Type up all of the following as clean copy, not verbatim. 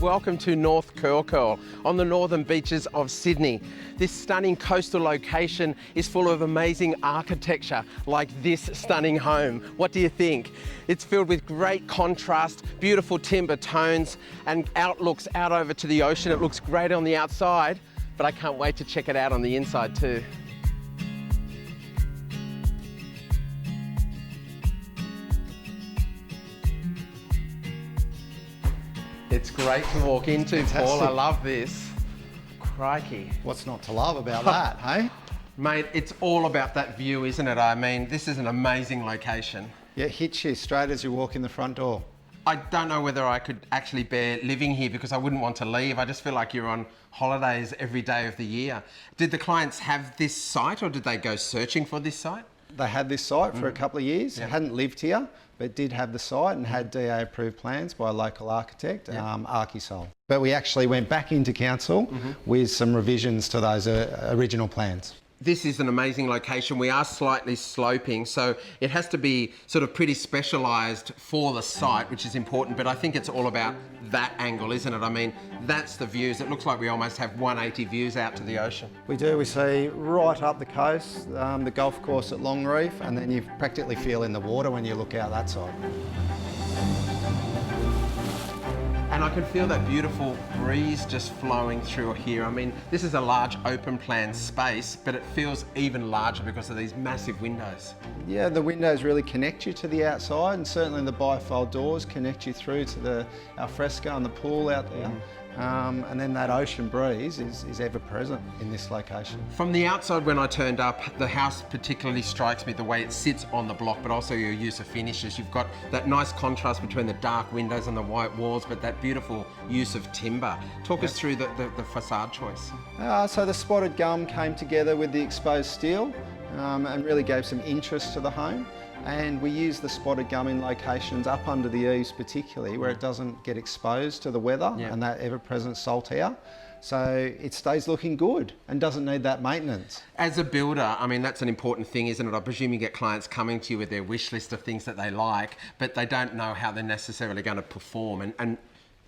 Welcome to North Curl Curl on the northern beaches of Sydney. This stunning coastal location is full of amazing architecture like this stunning home. What do you think? It's filled with great contrast, beautiful timber tones and outlooks out over to the ocean. It looks great on the outside, but I can't wait to check it out on the inside too. It's great to walk into, Fantastic. Paul. I love this. Crikey. What's not to love about that, hey? Mate, it's all about that view, isn't it? I mean, this is an amazing location. Yeah, it hits you straight as you walk in the front door. I don't know whether I could actually bear living here because I wouldn't want to leave. I just feel like you're on holidays every day of the year. Did the clients have this site or did they go searching for this site? They had this site for a couple of years, hadn't lived here, but did have the site and had DA approved plans by a local architect, Archisol. But we actually went back into council with some revisions to those original plans. This is an amazing location. We are slightly sloping, so it has to be sort of pretty specialised for the site, which is important, but I think it's all about that angle, isn't it? I mean, that's the views. It looks like we almost have 180 views out to the ocean. We do, we see right up the coast, the golf course at Longreef, and then you practically feel in the water when you look out that side. And I can feel that beautiful breeze just flowing through here. I mean, this is a large open plan space, but it feels even larger because of these massive windows. Yeah, the windows really connect you to the outside, and certainly the bifold doors connect you through to the alfresco and the pool out there. And then that ocean breeze is ever present in this location. From the outside, when I turned up, the house particularly strikes me the way it sits on the block, but also your use of finishes. You've got that nice contrast between the dark windows and the white walls, but that beautiful use of timber. Talk us through the facade choice. So the spotted gum came together with the exposed steel and really gave some interest to the home. And we use the spotted gum in locations up under the eaves particularly where it doesn't get exposed to the weather and that ever-present salt air. So it stays looking good and doesn't need that maintenance. As a builder, I mean, that's an important thing, isn't it? I presume you get clients coming to you with their wish list of things that they like, but they don't know how they're necessarily going to perform. And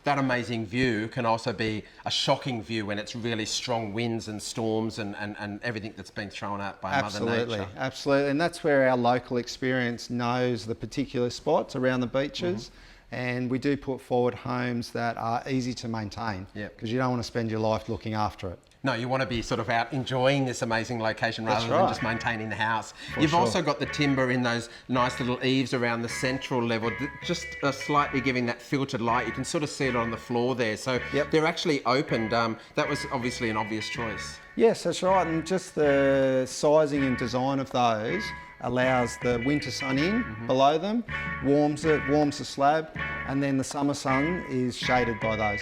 that amazing view can also be a shocking view when it's really strong winds and storms and everything that's been thrown out by Mother Nature. Absolutely, and that's where our local experience knows the particular spots around the beaches. And we do put forward homes that are easy to maintain because you don't want to spend your life looking after it. No, you want to be sort of out enjoying this amazing location rather than just maintaining the house. You've also got the timber in those nice little eaves around the central level, just slightly giving that filtered light. You can sort of see it on the floor there. So they're actually opened. That was obviously an obvious choice. Yes, that's right. And just the sizing and design of those allows the winter sun in below them, warms the slab, and then the summer sun is shaded by those.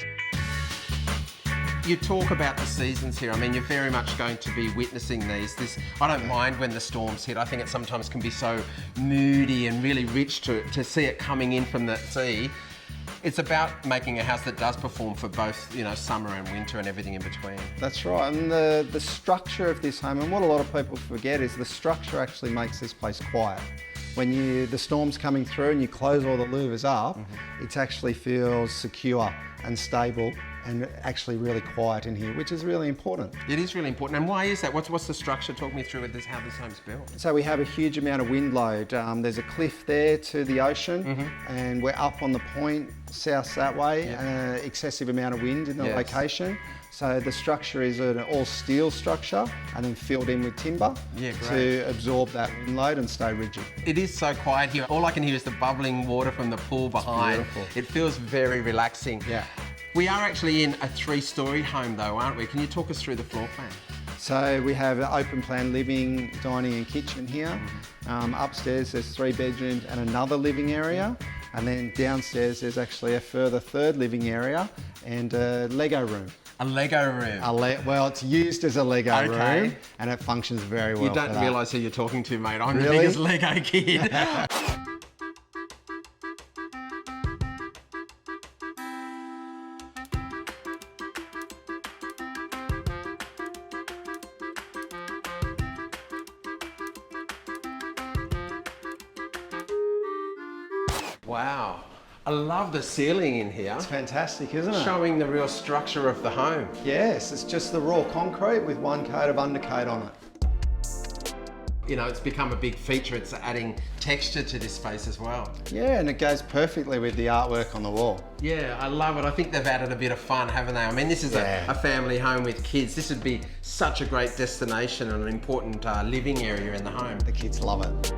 You talk about the seasons here. I mean, you're very much going to be witnessing these. I don't mind when the storms hit. I think it sometimes can be so moody and really rich to see it coming in from the sea. It's about making a house that does perform for both, summer and winter and everything in between. That's right, and the structure of this home, and what a lot of people forget is the structure actually makes this place quiet. When the storm's coming through and you close all the louvers up, it actually feels secure and stable and actually really quiet in here, which is really important. It is really important. And why is that? What's the structure? Talk me through how this home's built. So we have a huge amount of wind load. There's a cliff there to the ocean and we're up on the point, south that way, excessive amount of wind in the location. So the structure is an all steel structure and then filled in with timber to absorb that wind load and stay rigid. It is so quiet here. All I can hear is the bubbling water from the pool behind. It's beautiful. It feels very relaxing. Yeah. We are actually in a 3-storey home though, aren't we? Can you talk us through the floor plan? So we have an open plan living, dining and kitchen here. Upstairs there's 3 bedrooms and another living area. And then downstairs there's actually a further 3rd living area and a Lego room. A Lego room? Well, it's used as a Lego room and it functions very well. You don't realise who you're talking to, mate. I'm the Really? biggest Lego kid. Wow. I love the ceiling in here, It's fantastic, isn't it? showing the real structure of the home. Yes, it's just the raw concrete with one coat of undercoat on it. You know, it's become a big feature. It's adding texture to this space as well. Yeah, and it goes perfectly with the artwork on the wall. Yeah, I love it. I think they've added a bit of fun, haven't they? I mean, this is Yeah. a family home with kids. This would be such a great destination and an important living area in the home. The kids love it.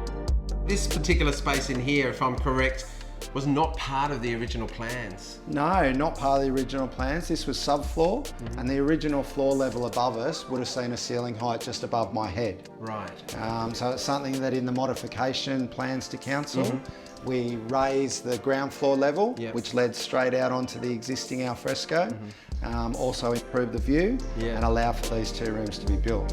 This particular space in here, if I'm correct, was not part of the original plans. No, not part of the original plans. This was subfloor, and the original floor level above us would have seen a ceiling height just above my head. Right. So it's something that in the modification plans to council, we raised the ground floor level, Yep. which led straight out onto the existing alfresco. Also improved the view Yeah. and allow for these 2 rooms to be built.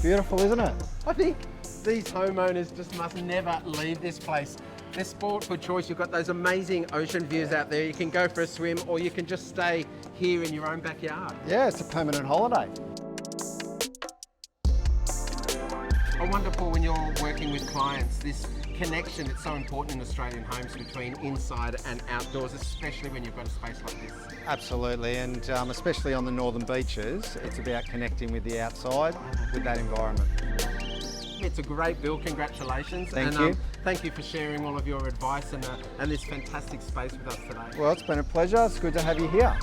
Beautiful, isn't it? I think these homeowners just must never leave this place. They're spoilt for choice. You've got those amazing ocean views out there. You can go for a swim or you can just stay here in your own backyard. Yeah, it's a permanent holiday. I wonder, Paul, when you're working with clients, this connection, it's so important in Australian homes between inside and outdoors, especially when you've got a space like this. Absolutely, and especially on the northern beaches, it's about connecting with the outside, with that environment. It's a great build, congratulations. Thank and, you. Thank you for sharing all of your advice and this fantastic space with us today. Well, it's been a pleasure. It's good to have you here.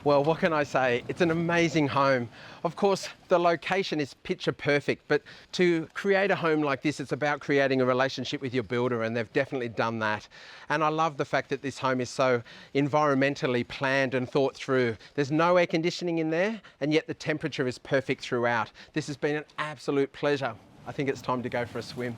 Well, what can I say? It's an amazing home. Of course, the location is picture perfect, but to create a home like this, it's about creating a relationship with your builder, and they've definitely done that. And I love the fact that this home is so environmentally planned and thought through. There's no air conditioning in there, and yet the temperature is perfect throughout. This has been an absolute pleasure. I think it's time to go for a swim.